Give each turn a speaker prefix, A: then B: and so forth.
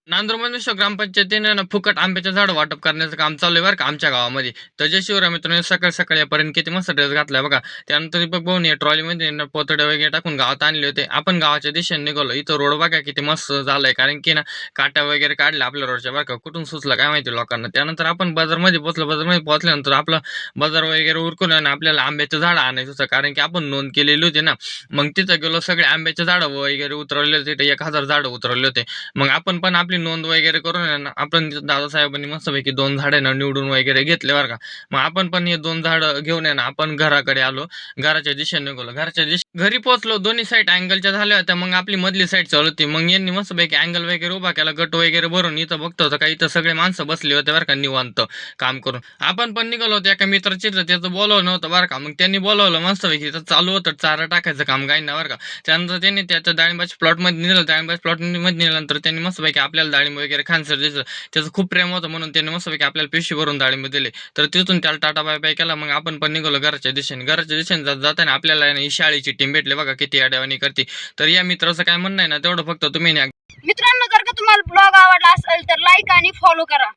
A: नांदूरमधील ग्रामपंचायतीने ना फुकट आंब्याचे झाड वाटप करण्याचं काम चालू आहे बरं का आमच्या गावामध्ये. तर जय शिवराय मित्रांनो, सकाळी सकाळी यापर्यंत किती मस्त ड्रेस घातलाय बघा. त्यानंतर दीपक भाऊनी ट्रॉलीमध्ये पोतडे वगैरे टाकून गावात आणले होते. आपण गावाच्या दिशेने निघालो. इथं रोड बघा किती मस्त झालाय, कारण की ना काट्या वगैरे काढल्या आपल्या रोडच्या बरं का. कुठून सुचलं काय माहिती लोकांना. त्यानंतर आपण बाजारमध्ये पोहोचलो. बाजारमध्ये पोहोचल्यानंतर आपलं बाजार वगैरे उरकून आहे ना आपल्याला आंब्याचं झाड आणायचं होतं, कारण की आपण नोंद केलेली होती ना. मग तिथं गेलो, सगळे आंब्याचे झाडं वगैरे उतरवले होते. तिथे 1000 झाडं उतरवले होते. मग आपण पण आपली नोंद वगैरे करून आहे ना, आपण दादासाहेबांनी मस्तपैकी 2 झाडं ना निवडून वगैरे घेतले बरं का. मग आपण पण हे 2 झाडं घेऊन आहे ना आपण घराकडे आलो. घराच्या दिशेने निघालो. घरी पोहोचलो. दोन्ही साईड अँगलच्या झाल्या होत्या. मग आपली मधली साईड चालू होती. मग यांनी मस्तपैकी अँगल वगैरे उभा केला, गट वगैरे भरून. इथं बघतो तर काही इथं सगळे माणसं बसले होते बरं का निवांत काम करून. आपण पण निघालो होतो. एका मित्राची त्याचं बोलवलं नव्हतं बरं का. मग त्यांनी बोलवलं मस्तपैकी. तर चालू होतं चारा टाकायचं काम गायींना बरं का. त्यानंतर त्यांनी त्याच्या डाळिंबाच्या प्लॉटमध्ये नेलं. डाळिंबाच्या प्लॉटमध्ये नेल्यानंतर त्यांनी मस्तपैकी आपल्याला डाळिंब वगैरे खानसर दिलं. त्याचं खूप प्रेम होतं म्हणून त्यांनी मस्तपैकी आपल्याला पिशवी भरून डाळिंब दिले. तर तिथून त्याला टाटा बाय बाय केला. मग आपण पण निघालो घराच्या दिशेने. घराच्या दिशेने जाताना आपल्याला ही शाळेची टीम भेटली बघा, किती अडवाणी करते. तर या मित्राचं काय म्हणणं आहे ना, तेवढं फक्त तुम्ही
B: मित्रांनो, जर का तुम्हाला ब्लॉग आवडला असेल तर लाईक आणि फॉलो करा.